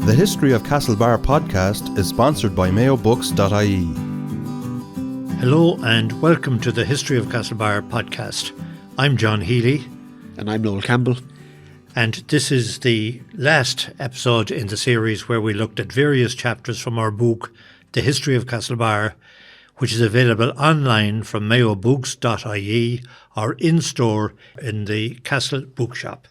The History of Castlebar podcast is sponsored by mayobooks.ie. Hello and welcome to the History of Castlebar podcast. I'm John Healy. And I'm Noel Campbell. And this is the last episode in the series where we looked at various chapters from our book, The History of Castlebar, which is available online from mayobooks.ie or in-store in the Castle Bookshop.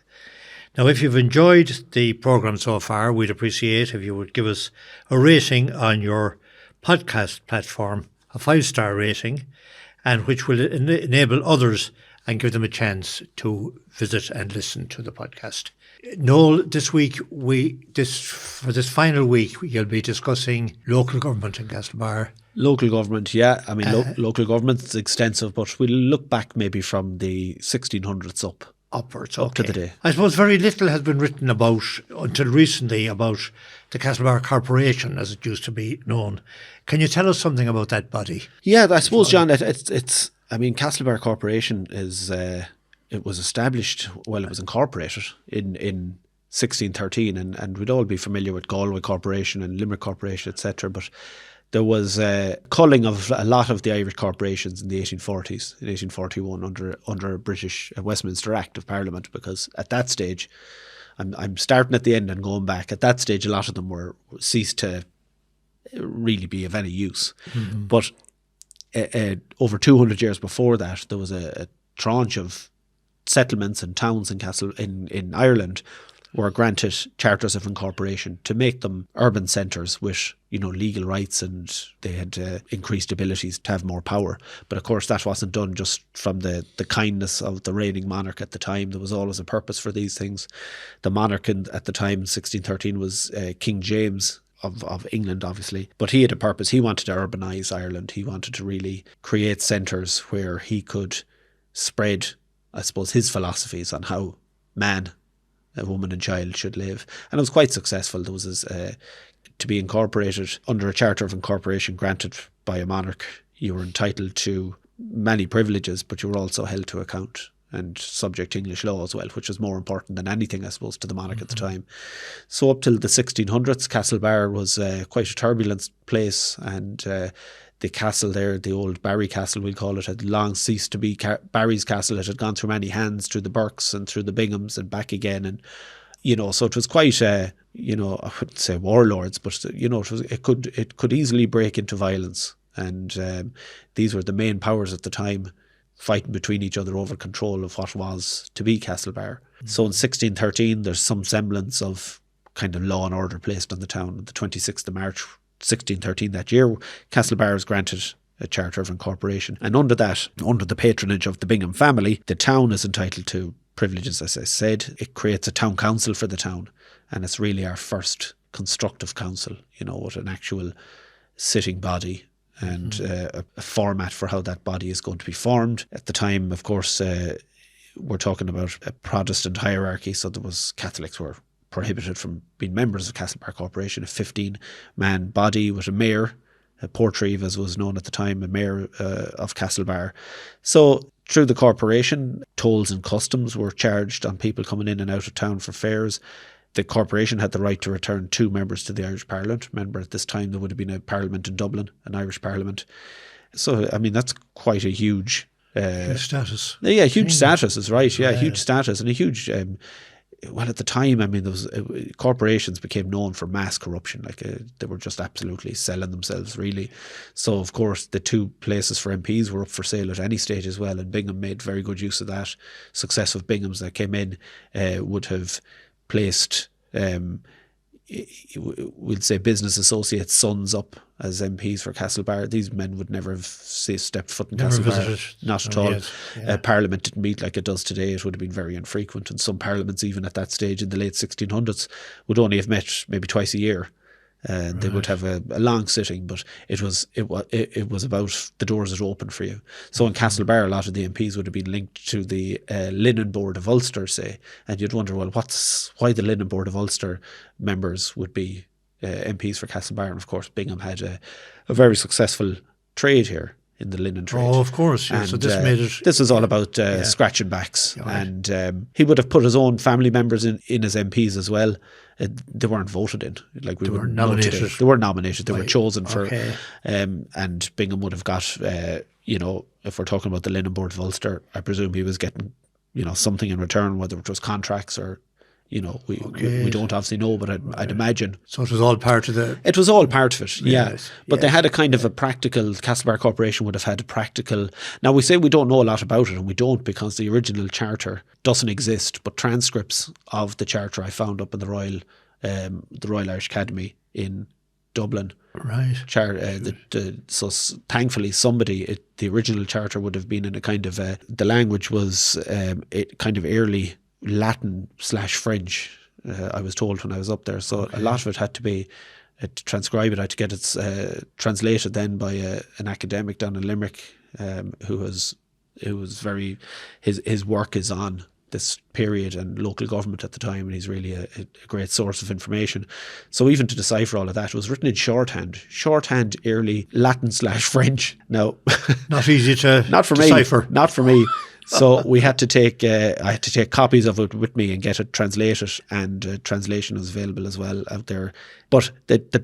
Now, if you've enjoyed the programme so far, we'd appreciate if you would give us a rating on your podcast platform, a 5-star rating, and which will enable others and give them a chance to visit and listen to the podcast. Noel, this week, for this final week, you'll be discussing local government in Castlebar. Local government, yeah. I mean, local government's extensive, but we'll look back maybe from the 1600s upwards, up to the day. I suppose very little has been written about, until recently, about the Castlebar Corporation, as it used to be known. Can you tell us something about that body? Yeah, I suppose, John, it's I mean, Castlebar Corporation is, it was established, well, it was incorporated in 1613, and we'd all be familiar with Galway Corporation and Limerick Corporation, etc. But there was a culling of a lot of the Irish corporations in the 1840s, in 1841, under a British Westminster Act of Parliament, because at that stage, I'm starting at the end and going back, at that stage a lot of them were ceased to really be of any use. Mm-hmm. But over 200 years before that, there was a tranche of settlements and towns in Ireland were granted charters of incorporation to make them urban centres with, legal rights, and they had increased abilities to have more power. But of course that wasn't done just from the kindness of the reigning monarch at the time. There was always a purpose for these things. The monarch at the time, 1613, was King James of England, obviously, but he had a purpose. He wanted to urbanise Ireland. He wanted to really create centres where he could spread, I suppose, his philosophies on how man, a woman and child should live. And it was quite successful. There was to be incorporated under a charter of incorporation granted by a monarch, you were entitled to many privileges, but you were also held to account and subject to English law as well, which was more important than anything, I suppose, to the monarch at the time. So up till the 1600s, Castlebar was quite a turbulent place, and the castle there, the old Barry Castle, we'll call it, had long ceased to be Barry's Castle. It had gone through many hands, through the Burkes and through the Binghams and back again. And, so it was quite, I wouldn't say warlords, but, it could easily break into violence. And these were the main powers at the time, fighting between each other over control of what was to be Castlebar. So in 1613, there's some semblance of kind of law and order placed on the town. On the 26th of March, 1613 that year, Castlebar was granted a charter of incorporation, and under the patronage of the Bingham family, the town is entitled to privileges. As I said, it creates a town council for the town, and it's really our first constructive council, with an actual sitting body and a format for how that body is going to be formed. At the time, of course, we're talking about a Protestant hierarchy, so Catholics were prohibited from being members of Castlebar Corporation, a 15-man body with a mayor, a Portreeve as was known at the time, a mayor of Castlebar. So through the corporation, tolls and customs were charged on people coming in and out of town for fairs. The corporation had the right to return 2 members to the Irish Parliament. Remember, at this time there would have been a parliament in Dublin, an Irish Parliament. So, I mean, that's quite a huge status. Yeah, huge status is right. Yeah, huge status and a huge... well, at the time, I mean, there was corporations became known for mass corruption. They were just absolutely selling themselves, really. So, of course, the 2 places for MPs were up for sale at any stage as well, and Bingham made very good use of that. Successive Binghams that came in would have placed, we'll say, business associates' sons up as MPs for Castlebar. These men would never have stepped foot in Castlebar. Not at all. Yes, yeah. Parliament didn't meet like it does today. It would have been very infrequent, and some parliaments, even at that stage in the late 1600s, would only have met maybe twice a year. They would have a long sitting, but it was about the doors that opened for you. So in Castlebar, a lot of the MPs would have been linked to the Linen Board of Ulster, say, and you'd wonder, well, why the Linen Board of Ulster members would be MPs for Castlebar. And of course, Bingham had a very successful trade here. in the linen trade. Oh, of course. Yeah. And, So this made it. This was all about scratching backs. Right. And he would have put his own family members in as MPs as well. They weren't voted in. Like we were nominated. They were nominated. They were Right. chosen for. Okay. And Bingham would have got, if we're talking about the Linen Board of Ulster, I presume he was getting, something in return, whether it was contracts or, we don't obviously know, but I'd imagine. So it was all part of the. It was all part of it, yeah. Yes, But they had a kind of a practical, Castlebar Corporation would have had a practical. Now we say we don't know a lot about it, and we don't because the original charter doesn't exist, but transcripts of the charter I found up in the Royal Irish Academy in Dublin. Right. So thankfully the original charter would have been in a kind of the language was kind of early Latin/French, I was told when I was up there. So a lot of it had to be to transcribe it, I had to get it translated then by an academic down in Limerick, who was very his work is on this period and local government at the time, and he's really a great source of information. So even to decipher all of that, it was written in shorthand early Latin/French. Now, not easy to decipher. Not for me. So we had to take I had to take copies of it with me and get it translated, and translation was available as well out there. But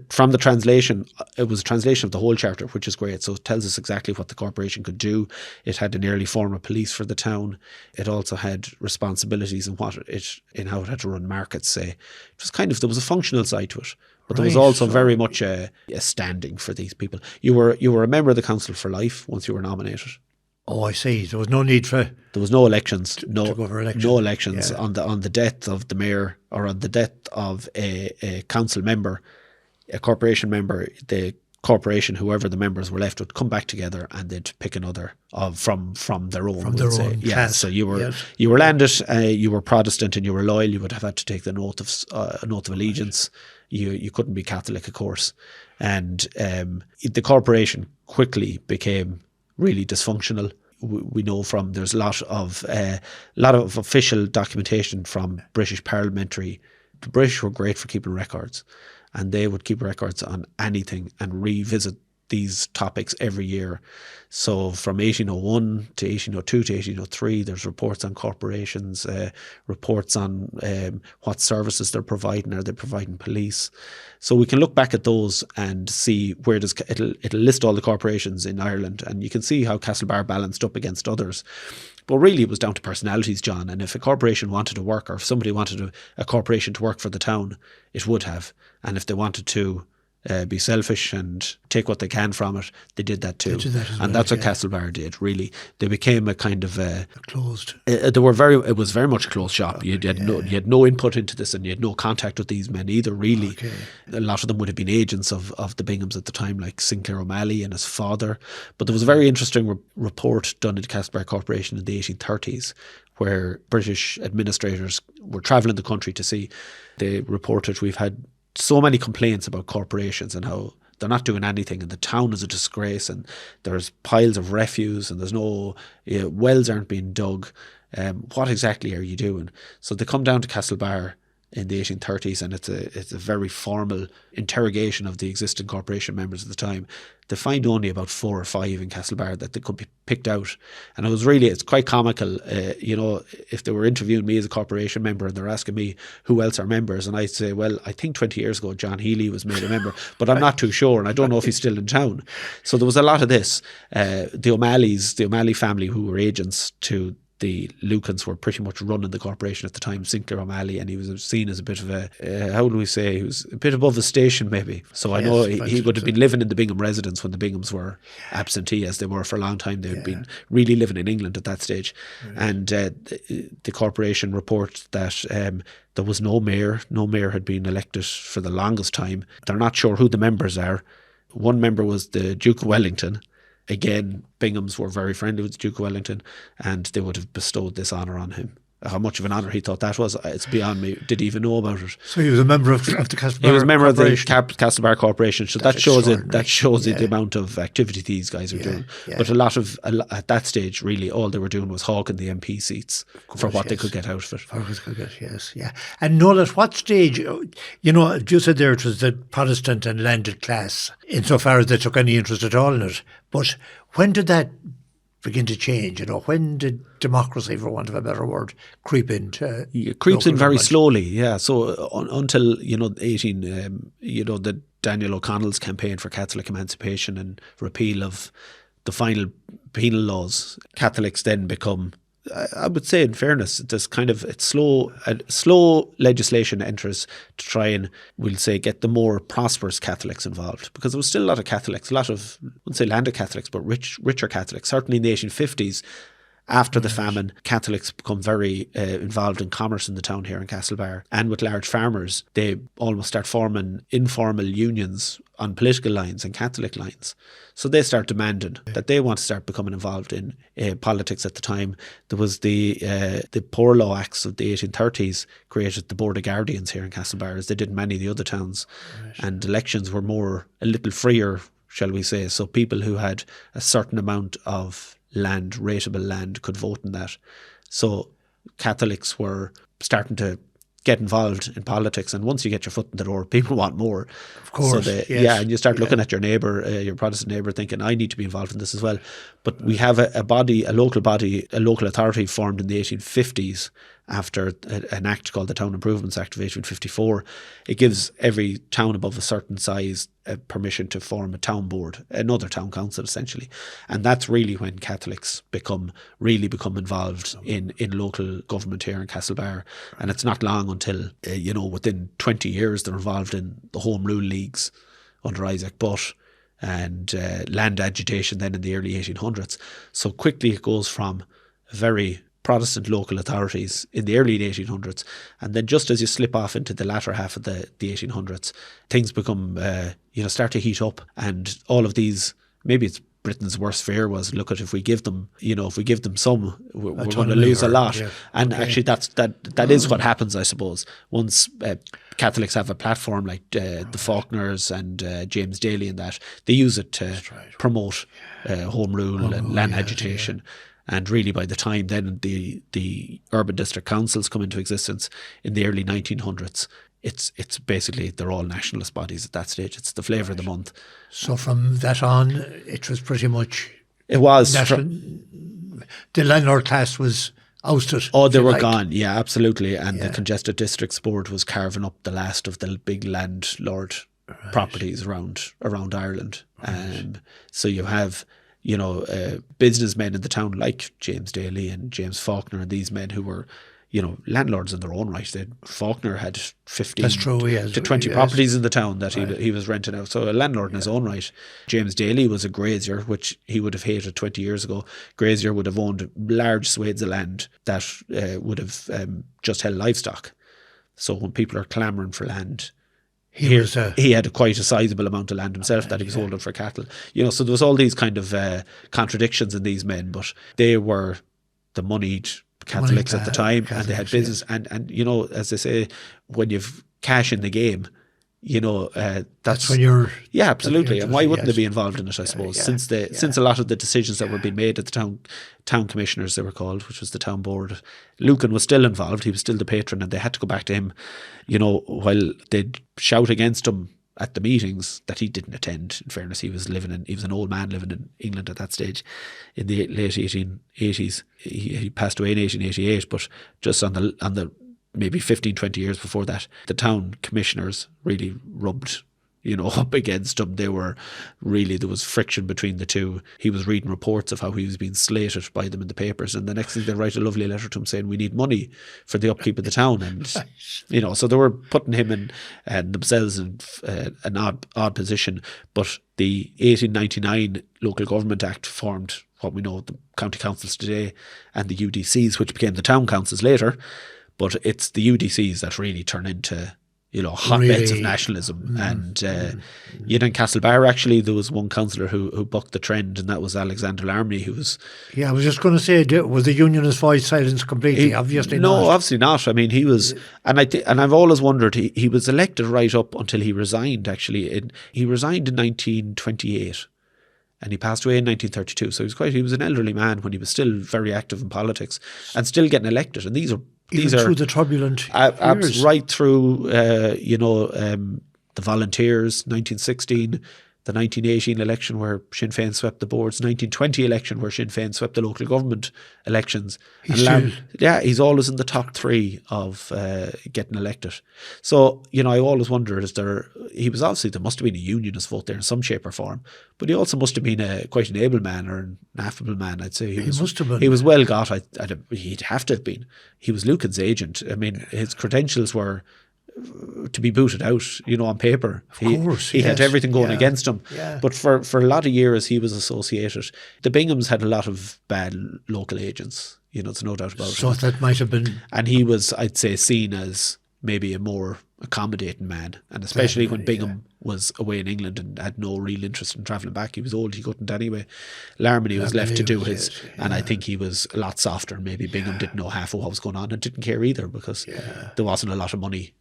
from the translation, it was a translation of the whole charter, which is great. So it tells us exactly what the corporation could do. It had an early form of police for the town. It also had responsibilities in how it had to run markets. Say it was there was a functional side to it. But there was also very much a standing for these people. You were a member of the council for life once you were nominated. Oh, I see. There was no need for. There was no elections. To go for election. No elections on the death of the mayor or on the death of a council member, a corporation member. The corporation, whoever the members were left, would come back together and they'd pick another from their own. From their own. Yeah. Class. So you were landed. You were Protestant and you were loyal. You would have had to take the oath of allegiance. You couldn't be Catholic, of course, and the corporation quickly became really dysfunctional. We know from there's a lot of official documentation from British parliamentary. The British were great for keeping records, and they would keep records on anything and revisit these topics every year. So from 1801 to 1802 to 1803, there's reports on corporations, reports on what services they're providing. Are they providing police? So we can look back at those and see it'll list all the corporations in Ireland, and you can see how Castlebar balanced up against others. But really it was down to personalities, John. And if a corporation wanted to work, or if somebody wanted a corporation to work for the town, it would have. And if they wanted to be selfish and take what they can from it, they did that too. And that's what Castlebar did, really. They became a kind of closed. It was very much a closed shop. You had no input into this, and you had no contact with these men either, really. Okay. A lot of them would have been agents of the Binghams at the time, like Sinclair O'Malley and his father. But there was a very interesting report done at Castlebar Corporation in the 1830s, where British administrators were travelling the country to see. They reported, we've had so many complaints about corporations and how they're not doing anything, and the town is a disgrace, and there's piles of refuse, and there's no wells aren't being dug. What exactly are you doing? So they come down to Castlebar in the 1830s, and it's a very formal interrogation of the existing corporation members at the time. They find only about 4 or 5 in Castlebar that they could be picked out, and it's quite comical. If they were interviewing me as a corporation member and they're asking me who else are members, and I'd say, well, I think 20 years ago John Healy was made a member, but I'm not too sure, and I don't know if he's still in town. So there was a lot of this. The O'Malley family, who were agents to the Lucans, were pretty much running the corporation at the time, Sinclair O'Malley, and he was seen as a bit of he was a bit above his station maybe. So I know he would have been living in the Bingham residence when the Binghams were absentee, as they were for a long time. They had been really living in England at that stage. Right. And the corporation report that there was no mayor. No mayor had been elected for the longest time. They're not sure who the members are. One member was the Duke of Wellington. Again, Binghams were very friendly with the Duke of Wellington, and they would have bestowed this honour on him. how much of an honour he thought that was, it's beyond me. Did he even know about it? So he was a member of the Castlebar He was a member of the Corporation. Castlebar Corporation. So that shows it. That shows Yeah. the amount of activity these guys are doing. Yeah. But at that stage, really, all they were doing was hawking the MP seats for what they could get out of it. Yes, yeah. And Noel, at what stage, you said there it was the Protestant and landed class, insofar as they took any interest at all in it. But when did that begin to change? When did democracy, for want of a better word, creep into? It creeps in very government? slowly, yeah. So until the Daniel O'Connell's campaign for Catholic emancipation and repeal of the final penal laws, Catholics then become, I would say, in fairness, there's slow legislation enters to try and, we'll say, get the more prosperous Catholics involved, because there was still a lot of Catholics, I wouldn't say landed Catholics, but richer Catholics. Certainly in the 1850s, after the famine, Catholics become very involved in commerce in the town here in Castlebar, and with large farmers, they almost start forming informal unions on political lines and Catholic lines. So they start demanding that they want to start becoming involved in politics at the time. There was the Poor Law Acts of the 1830s created the Board of Guardians here in Castlebar, as they did in many of the other towns. Right. And elections were a little freer, shall we say. So people who had a certain amount of land, rateable land, could vote in that. So Catholics were starting to get involved in politics, and once you get your foot in the door, people want more. Of course, so and you start looking at your neighbour, your Protestant neighbour, thinking, I need to be involved in this as well. But we have a local authority formed in the 1850s after an act called the Town Improvements Act of 1854. It gives every town above a certain size permission to form a town board, another town council essentially. And that's really when Catholics become involved in local government here in Castlebar. And it's not long until, within 20 years, they're involved in the Home Rule Leagues under Isaac Butt, and land agitation then in the early 1800s. So quickly it goes from very Protestant local authorities in the early 1800s, and then just as you slip off into the latter half of the 1800s, things become start to heat up, and all of these, maybe it's Britain's worst fear was, look at, if we give them some, we're going to lose a lot. Yeah. And actually that is what happens, I suppose. Once Catholics have a platform like the Faulkners and James Daly and that, they use it to promote home rule and land agitation. Yeah. And really, by the time then the urban district councils come into existence in the early 1900s, it's basically, they're all nationalist bodies at that stage. It's the flavour of the month. So from that on, it was pretty much... It was. The landlord class was ousted. Oh, they were gone. Yeah, absolutely. And the Congested Districts Board was carving up the last of the big landlord properties around Ireland. Right. So you have... businessmen in the town like James Daly and James Faulkner, and these men who were, landlords in their own right. Faulkner had 15 to 20 properties in the town that he was renting out. So a landlord in his own right. James Daly was a grazier, which he would have hated 20 years ago. Grazier would have owned large swathes of land that would have just held livestock. So when people are clamouring for land, he had quite a sizable amount of land himself that he was holding for cattle. So there was all these kind of contradictions in these men, but they were the moneyed Catholics at the time, Catholics, and they had business. Yeah. And as they say, when you've cash in the game, that's when you're... Yeah, absolutely. And why wouldn't they be involved in it, I suppose, since a lot of the decisions that were being made at the town commissioners, they were called, which was the town board. Lucan was still involved. He was still the patron, and they had to go back to him, while they'd shout against him at the meetings that he didn't attend. In fairness, he was an old man living in England at that stage in the late 1880s. He passed away in 1888, but just on the maybe 15, 20 years before that, the town commissioners really rubbed, up against him. There was friction between the two. He was reading reports of how he was being slated by them in the papers, and the next thing they write a lovely letter to him saying, we need money for the upkeep of the town. And, so they were putting him and themselves in an odd position. But the 1899 Local Government Act formed what we know the county councils today, and the UDCs, which became the town councils later. But it's the UDCs that really turn into, hotbeds of Really? nationalism. And in Castlebar, actually, there was one councillor who bucked the trend, and that was Alexander Larmeny, who was... Yeah, I was just going to say, was the unionist voice silenced completely? Obviously no, not. obviously not. I mean, he was... And I've always wondered, he was elected right up until he resigned, actually. He resigned in 1928. And he passed away in 1932. So he was an elderly man when he was still very active in politics and still getting elected. And these are through the turbulent years. right through, the Volunteers, 1916, the 1918 election where Sinn Féin swept the boards, 1920 election where Sinn Féin swept the local government elections. He's always in the top three of getting elected. So, I always wonder, there must have been a unionist vote there in some shape or form, but he also must have been quite an able man or an affable man, I'd say. He must have been. He was well got. He'd have to have been. He was Lucan's agent. I mean, his credentials were to be booted out, on paper. Of course, he had everything going against him. Yeah. But for a lot of years he was associated. The Binghams had a lot of bad local agents, there's no doubt about it. So that might have been... And he was, I'd say, seen as maybe a more accommodating man. And especially when Bingham was away in England and had no real interest in travelling back. He was old, he couldn't anyway. Larmeny was left to do his, and I think he was a lot softer. Maybe Bingham didn't know half of what was going on and didn't care either, because there wasn't a lot of money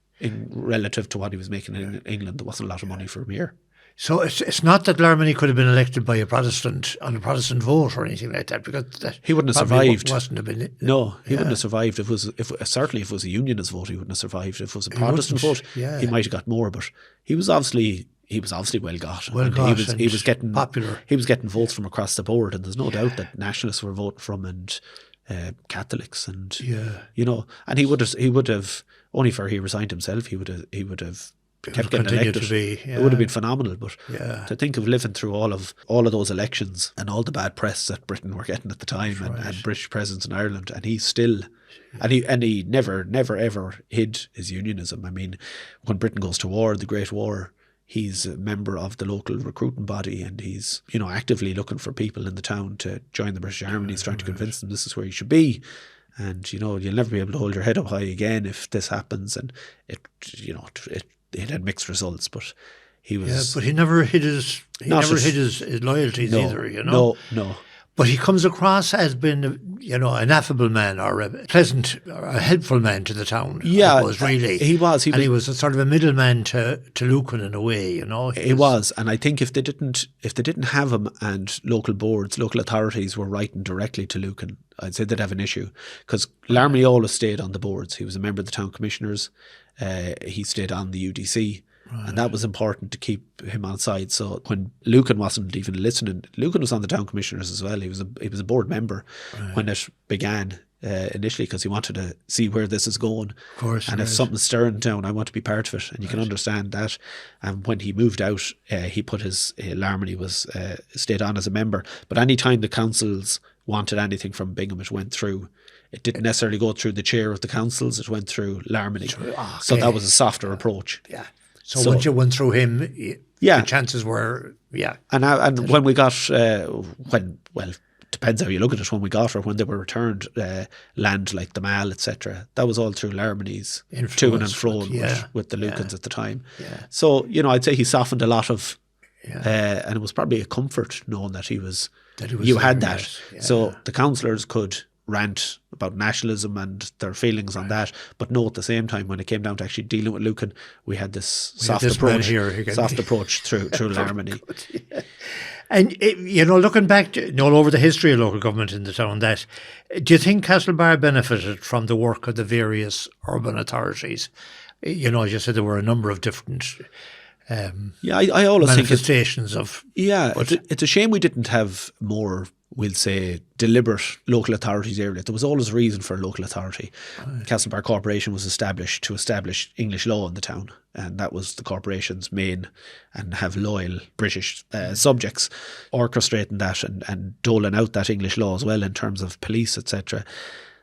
relative to what he was making in England. There wasn't a lot of money for him here. So it's not that Larmeny could have been elected by a Protestant on a Protestant vote or anything like that, because he wouldn't have survived. Wasn't have been. No, he wouldn't have survived. Certainly if it was a unionist vote, he wouldn't have survived. If it was a Protestant vote, he might have got more. But he was obviously well got. He was getting popular. He was getting votes from across the board, and there's no doubt that nationalists were voting from and Catholics, and and he would have only for he resigned himself. He would have kept getting elected. It would have been phenomenal. But to think of living through all of those elections and all the bad press that Britain were getting at the time, and British presence in Ireland, and he's still, and he never ever hid his unionism. I mean, when Britain goes to war, the Great War, he's a member of the local recruiting body, and he's actively looking for people in the town to join the British Army. He's trying to convince them this is where you should be. And you'll never be able to hold your head up high again if this happens. And it had mixed results, but he was. Yeah, but he never hid his loyalties either. No. But he comes across as being, an affable man or a pleasant or a helpful man to the town. Yeah, I suppose, really. He was. He was a sort of a middleman to Lucan in a way, He was, and I think if they didn't have him and local boards, local authorities were writing directly to Lucan, I'd say they'd have an issue, because Larmeny always stayed on the boards. He was a member of the town commissioners. He stayed on the UDC. Right. And that was important to keep him on side. So when Lucan wasn't even listening, Lucan was on the town commissioners as well. He was a board member when it began initially, because he wanted to see where this is going. Of course, and if something's stirring down, I want to be part of it. And you can understand that. And when he moved out, he put his Larmeny stayed on as a member. But any time the councils wanted anything from Bingham, it went through. It didn't necessarily go through the chair of the councils. It went through Larmeny. Okay. So that was a softer approach. Yeah. So once you went through him, the chances were, And when we got, depends how you look at it, when we got, or when they were returned, land like the Mall, etc., that was all through Larmeny's to and fro with the Lucans at the time. Yeah. So, I'd say he softened a lot of, and it was probably a comfort knowing that you had that. Yeah. So the councillors could rant about nationalism and their feelings on that, but no, at the same time, when it came down to actually dealing with Lucan, we had this soft approach through Larmeny. And looking back all over the history of local government in the town, do you think Castlebar benefited from the work of the various urban authorities? As you said, there were a number of different I always manifestations of. Yeah, it's a shame we didn't have more, we'll say, deliberate local authorities earlier. There was always a reason for a local authority. Right. Castlebar Corporation was established to establish English law in the town, and that was the corporation's main, and have loyal British subjects orchestrating that and doling out that English law as well in terms of police, etc.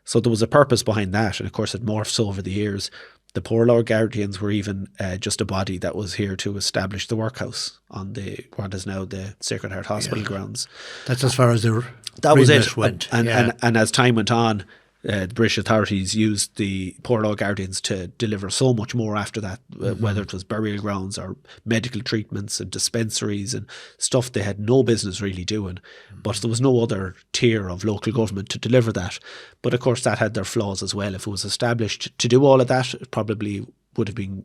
So there was a purpose behind that, and of course it morphs over the years. The Poor Law Guardians were even just a body that was here to establish the workhouse on what is now the Sacred Heart Hospital grounds. That's as far as that was it. Went. And as time went on, the British authorities used the Poor Law Guardians to deliver so much more after that, whether it was burial grounds or medical treatments and dispensaries and stuff they had no business really doing. But there was no other tier of local government to deliver that. But of course that had their flaws as well. If it was established to do all of that, it probably would have been,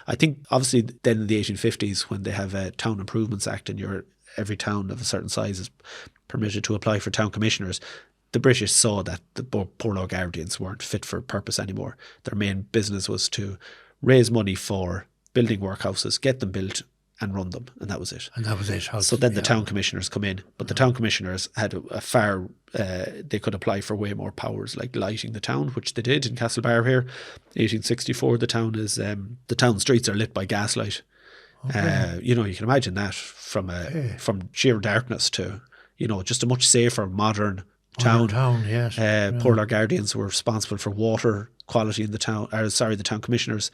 I think obviously then in the 1850s when they have a Town Improvements Act and every town of a certain size is permitted to apply for town commissioners, the British saw that the Poor Law Guardians weren't fit for purpose anymore. Their main business was to raise money for building workhouses, get them built and run them, and that was it. So then the town commissioners come in, but the town commissioners had they could apply for way more powers, like lighting the town, which they did in Castlebar here. 1864, the town streets are lit by gaslight. Okay. You can imagine that from sheer darkness to, just a much safer, modern town. Yes. Poor Law Guardians were responsible for water quality in the town. The town commissioners,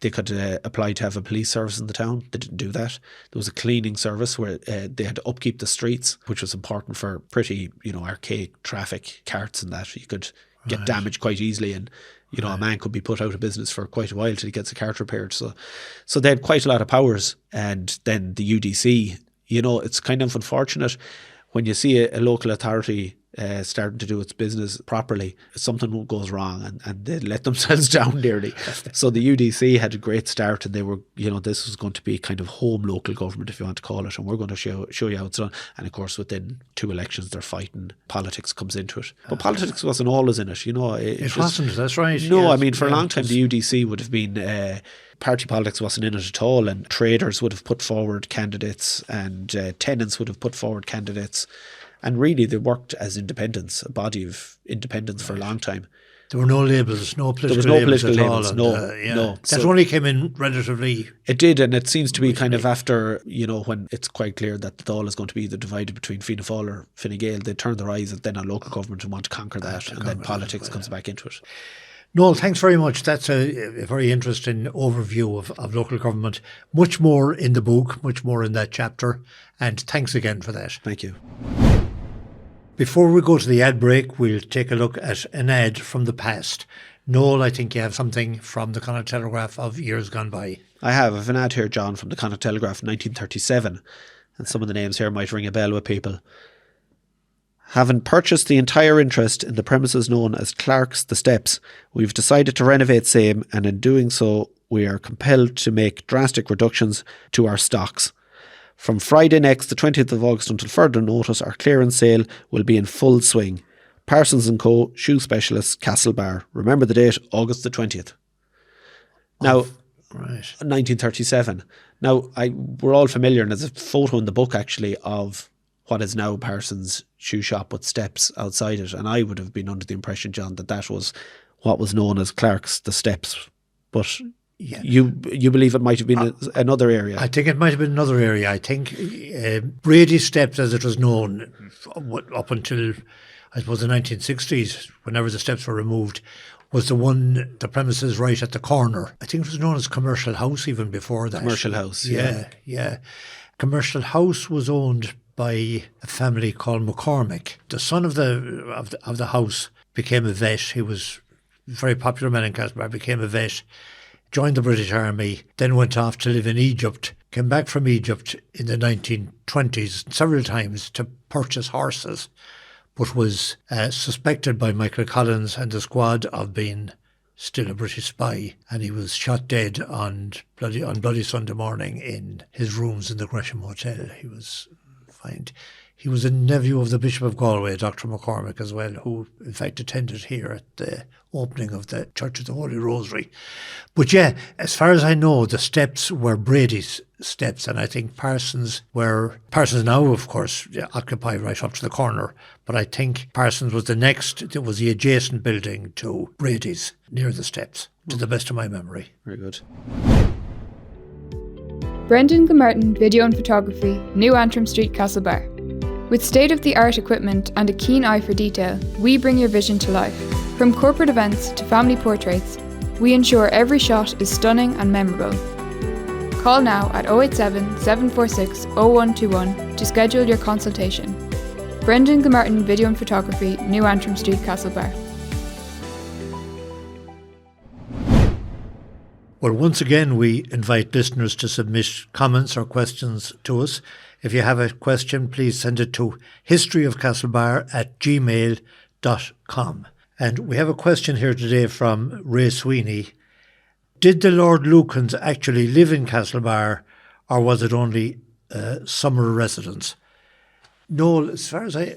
they could apply to have a police service in the town. They didn't do that. There was a cleaning service where they had to upkeep the streets, which was important for pretty, archaic traffic carts and that. You could get damaged quite easily, and a man could be put out of business for quite a while till he gets a cart repaired. So they had quite a lot of powers. And then the UDC, it's kind of unfortunate when you see a local authority starting to do its business properly, something goes wrong and they let themselves down nearly. So the UDC had a great start, and they were, this was going to be kind of home local government, if you want to call it, and we're going to show you how it's done. And of course, within 2 elections, they're fighting. Politics comes into it. But politics wasn't always in it, It wasn't, that's right. No, yes, I mean, for a long time, the UDC would have been... party politics wasn't in it at all, and traders would have put forward candidates, and tenants would have put forward candidates. And really, they worked as independents, a body of independents for a long time. There were no labels, no political labels at all. No. That only came in relatively... It did, and it seems to be kind of after, when it's quite clear that the Dáil is going to be either divided between Fianna Fáil or Fine Gael, they turn their eyes then on local government and want to conquer that, and then politics comes back into it. Noel, thanks very much. That's a very interesting overview of local government. Much more in the book, much more in that chapter, and thanks again for that. Thank you. Before we go to the ad break, we'll take a look at an ad from the past. Noel, I think you have something from the Connacht Telegraph of years gone by. I have an ad here, John, from the Connacht Telegraph 1937, and some of the names here might ring a bell with people. Having purchased the entire interest in the premises known as Clark's The Steps, we've decided to renovate same, and in doing so, we are compelled to make drastic reductions to our stocks. From Friday next, the 20th of August, until further notice, our clearance sale will be in full swing. Parsons & Co., shoe specialists, Castlebar. Remember the date, August the 20th. Now, 1937. Now, we're all familiar, and there's a photo in the book actually of what is now Parsons' shoe shop with steps outside it. And I would have been under the impression, John, that was what was known as Clark's The Steps. But you believe it might have been another area? I think it might have been another area. I think Brady's Steps, as it was known, up until, I suppose, the 1960s, whenever the steps were removed, was the premises right at the corner. I think it was known as Commercial House even before that. Commercial House, yeah. Commercial House was owned by a family called McCormick. The son of the house became a vet. He was a very popular man in Castlebar, became a vet, joined the British Army, then went off to live in Egypt, came back from Egypt in the 1920s several times to purchase horses, but was suspected by Michael Collins and the squad of being still a British spy, and he was shot dead on Bloody Sunday morning in his rooms in the Gresham Hotel. He was fined. He was a nephew of the Bishop of Galway, Dr. McCormick, as well, who in fact attended here at the opening of the Church of the Holy Rosary. But yeah, as far as I know, the steps were Brady's steps, and I think Parsons now, of course, occupy right up to the corner, but I think Parsons was it was the adjacent building to Brady's, near the steps, to the best of my memory. Very good. Brendan Gilmartin Video and Photography, New Antrim Street, Castlebar. With state-of-the-art equipment and a keen eye for detail, we bring your vision to life. From corporate events to family portraits, we ensure every shot is stunning and memorable. Call now at 087 746 0121 to schedule your consultation. Brendan Gilmartin Video and Photography, New Antrim Street, Castlebar. Well, once again, we invite listeners to submit comments or questions to us. If you have a question, please send it to historyofcastlebar@gmail.com. And we have a question here today from Ray Sweeney. Did the Lord Lukens actually live in Castlebar, or was it only summer residence? Noel, as far as I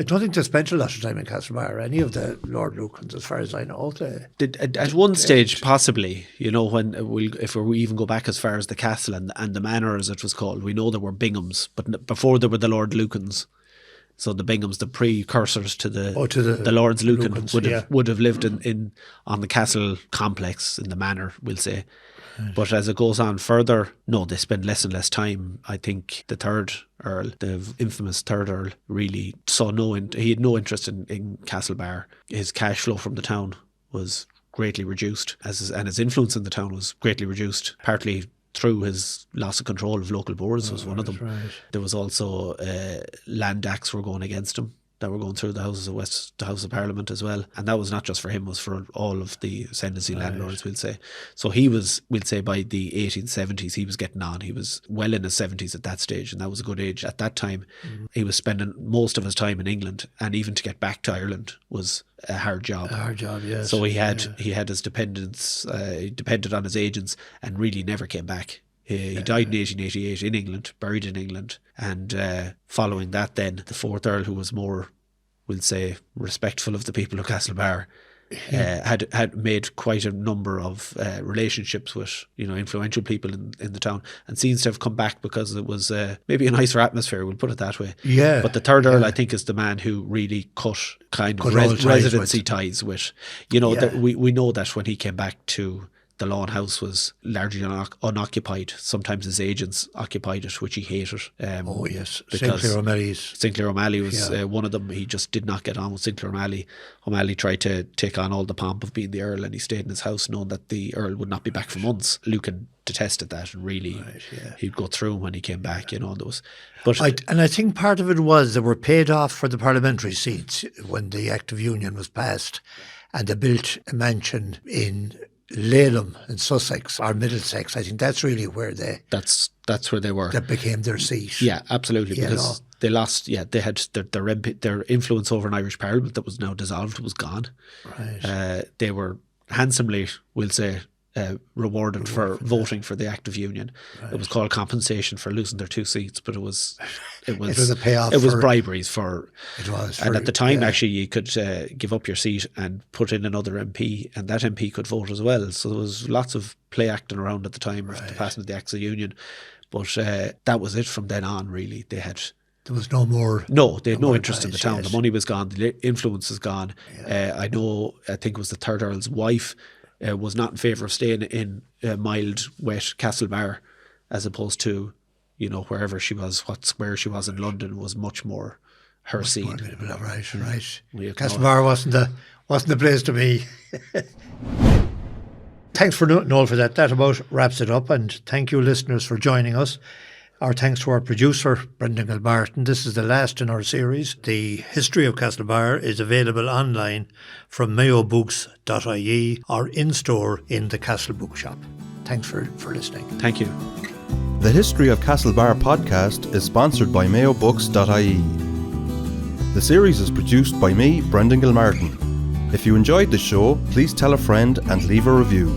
don't think they spent a lot of time in Castlebar, any of the Lord Lukens, as far as I know. At one stage, possibly, when if we even go back as far as the castle and the manor, as it was called, we know there were Binghams, but before there were the Lord Lukens. So the Binghams, the precursors to the Lords Lucan, would have lived on the castle complex in the manor, we'll say. Right. But as it goes on further, no, they spend less and less time. I think the third Earl, the infamous third Earl, really saw he had no interest in Castlebar. His cash flow from the town was greatly reduced, and his influence in the town was greatly reduced, partly through his loss of control of local boards was one of them. Right. There was also land acts were going against him that were going through the House of Parliament as well. And that was not just for him, it was for all of the ascendancy landlords, we'll say. So he was, we'll say by the 1870s, he was getting on. He was well in his 70s at that stage, and that was a good age. At that time, he was spending most of his time in England, and even to get back to Ireland was a hard job. A hard job, yes. So he had his dependents, he depended on his agents, and really never came back. He died in 1888 in England, buried in England, and following that then, the fourth Earl, who was more, we'll say, respectful of the people of Castlebar, had made quite a number of relationships with influential people in the town, and seems to have come back because it was maybe a nicer atmosphere, we'll put it that way. Yeah. But the third Earl, I think, is the man who really cut residency ties with, that we know that when he came back to the Lawn House was largely unoccupied. Sometimes his agents occupied it, which he hated. Oh yes, Sinclair O'Malley was one of them. He just did not get on with Sinclair O'Malley. O'Malley tried to take on all the pomp of being the Earl, and he stayed in his house knowing that the Earl would not be back for months. Lucan detested that, and really he'd go through when he came back. There was, but I think part of it was they were paid off for the parliamentary seats when the Act of Union was passed, and they built a mansion in Laleham in Sussex or Middlesex. I think that's really where that's where they were. That became their seat. Yeah, absolutely. Because they lost. Yeah, they had their influence over an Irish Parliament that was now dissolved was gone. Right. They were handsomely, we'll say, rewarded for voting for the Act of Union. Right. It was called compensation for losing their 2 seats, but it was it was a payoff. It was briberies for. It was, and at the time, actually, you could give up your seat and put in another MP, and that MP could vote as well. So there was lots of play acting around at the time of the passing of the Acts of Union. But that was it from then on. Really, there was no more. No, they had no interest in the town. The money was gone. The influence is gone. I think it was the third Earl's wife was not in favour of staying in mild, wet Castlebar, as opposed to, wherever she was, what square she was in London was much more her scene. Right. Castlebar wasn't the place to be. Thanks for Noel for that. That about wraps it up, and thank you, listeners, for joining us. Our thanks to our producer, Brendan Gilbarton. This is the last in our series. The history of Castlebar is available online from mayobooks.ie or in-store in the Castle Bookshop. Thanks for listening. Thank you. The History of Castlebar podcast is sponsored by mayobooks.ie. The series is produced by me, Brendan Gilmartin. If you enjoyed the show, please tell a friend and leave a review.